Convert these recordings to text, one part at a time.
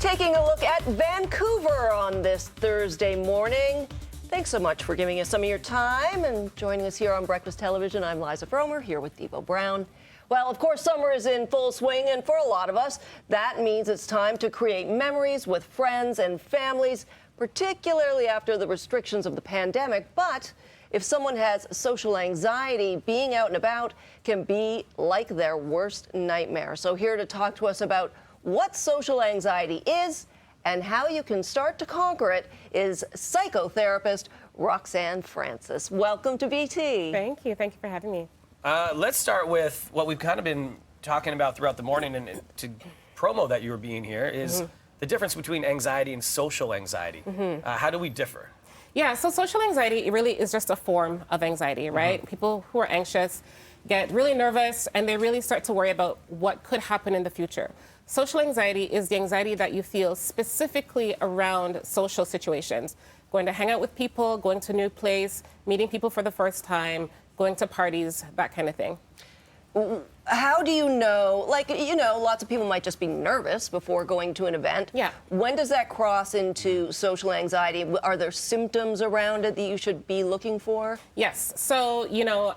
Taking a look at Vancouver on this Thursday morning. Thanks so much for giving us some of your time and joining us here on Breakfast Television. I'm Liza Fromer here with Devo Brown. Well, of course, summer is in full swing, and for a lot of us, that means it's time to create memories with friends and families, particularly after the restrictions of the pandemic. But if someone has social anxiety, being out and about can be like their worst nightmare. So here to talk to us about what social anxiety is and how you can start to conquer it is psychotherapist Roxanne Francis. Welcome to BT. Thank you. Thank you for having me. Let's start with what we've kind of been talking about throughout the morning, and to promo that you were being here is the difference between anxiety and social anxiety. How do we differ? Yeah, so social anxiety really is just a form of anxiety, right? People who are anxious get really nervous and they really start to worry about what could happen in the future. Social anxiety is the anxiety that you feel specifically around social situations. Going to hang out with people, going to a new place, meeting people for the first time, going to parties, that kind of thing. How do you know, lots of people might just be nervous before going to an event. Yeah. When does that cross into social anxiety? Are there symptoms around it that you should be looking for? Yes. So,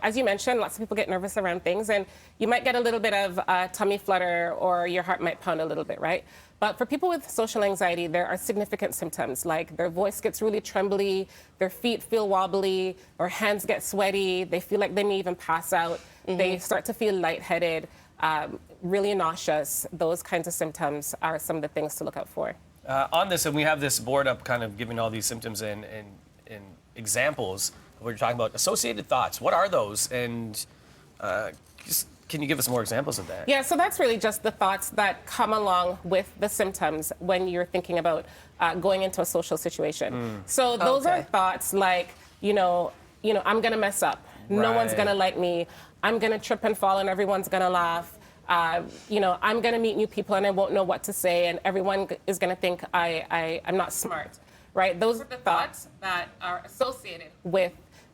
as you mentioned, lots of people get nervous around things, and you might get a little bit of tummy flutter or your heart might pound a little bit, right? But for people with social anxiety, there are significant symptoms, like their voice gets really trembly, their feet feel wobbly, or hands get sweaty, they feel like they may even pass out, they start to feel lightheaded, really nauseous. Those kinds of symptoms are some of the things to look out for. On this, and we have this board up kind of giving all these symptoms and examples. We're talking about associated thoughts. What are those? And can you give us more examples of that? Yeah, so that's really just the thoughts that come along with the symptoms when you're thinking about going into a social situation. So those are thoughts like, I'm gonna mess up. No one's gonna like me. I'm gonna trip and fall and everyone's gonna laugh. I'm gonna meet new people and I won't know what to say and everyone is gonna think I'm not smart, right? Those are the thoughts that are associated with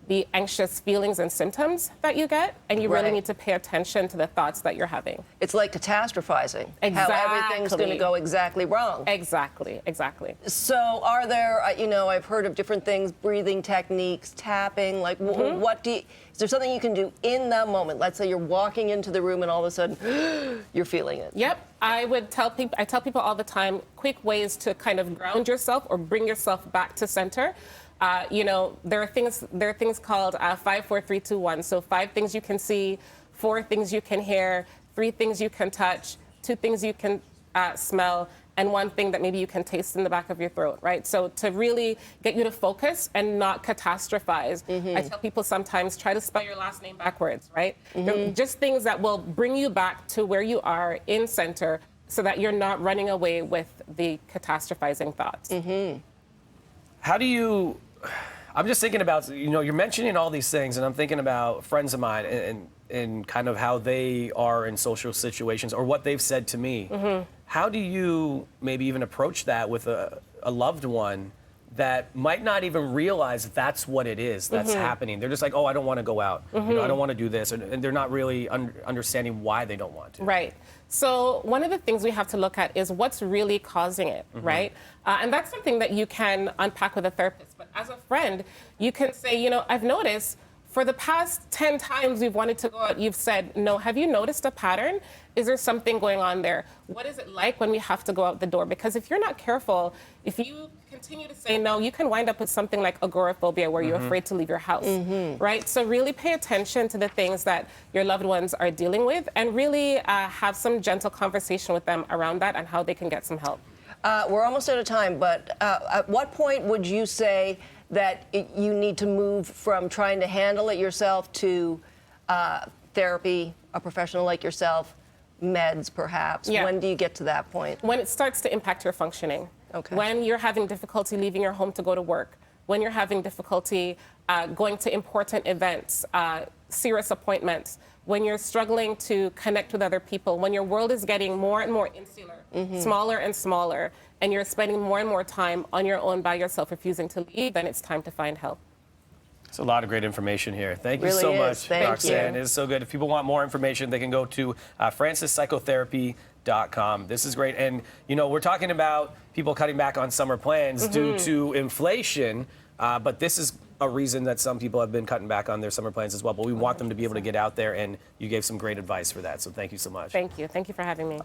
the anxious feelings and symptoms that you get, and you really need to pay attention to the thoughts that you're having. It's like catastrophizing. Exactly. How everything's going to go exactly wrong. Exactly. So are there, I've heard of different things, breathing techniques, tapping, like is there something you can do in that moment? Let's say you're walking into the room and all of a sudden you're feeling it. Yep. I tell people all the time, quick ways to kind of ground yourself or bring yourself back to center. There are things called 5, 4, 3, 2, 1. So 5 things you can see, 4 things you can hear, 3 things you can touch, 2 things you can smell, and 1 thing that maybe you can taste in the back of your throat, right? So to really get you to focus and not catastrophize, I tell people sometimes try to spell your last name backwards, right? Just things that will bring you back to where you are in center so that you're not running away with the catastrophizing thoughts. How do you... I'm just thinking about, you're mentioning all these things, and I'm thinking about friends of mine and kind of how they are in social situations or what they've said to me. How do you maybe even approach that with a loved one that might not even realize that's what it is that's happening? They're just like, oh, I don't want to go out. I don't want to do this. And they're not really understanding why they don't want to. Right. So one of the things we have to look at is what's really causing it, right? And that's something that you can unpack with a therapist. But as a friend, you can say, I've noticed for the past 10 times we've wanted to go out, you've said no. Have you noticed a pattern? Is there something going on there? What is it like when we have to go out the door? Because if you're not careful, if you continue to say no, you can wind up with something like agoraphobia where you're afraid to leave your house, right? So really pay attention to the things that your loved ones are dealing with and really have some gentle conversation with them around that and how they can get some help. We're almost out of time, but at what point would you say that you need to move from trying to handle it yourself to therapy, a professional like yourself, meds perhaps? Yeah. When do you get to that point? When it starts to impact your functioning. Okay. When you're having difficulty leaving your home to go to work. When you're having difficulty going to important events, serious appointments. When you're struggling to connect with other people. When your world is getting more and more insular, smaller and smaller, and you're spending more and more time on your own by yourself, refusing to leave, then it's time to find help. It's a lot of great information here. Thank you Really so is. much, Thank Roxanne. you. It is so good. If people want more information, they can go to francispsychotherapy.com. psychotherapistroxanne.com. This is great. And, you know, we're talking about people cutting back on summer plans due to inflation, but this is a reason that some people have been cutting back on their summer plans as well. But we want them to be able to get out there, and you gave some great advice for that. So thank you so much. Thank you. Thank you for having me.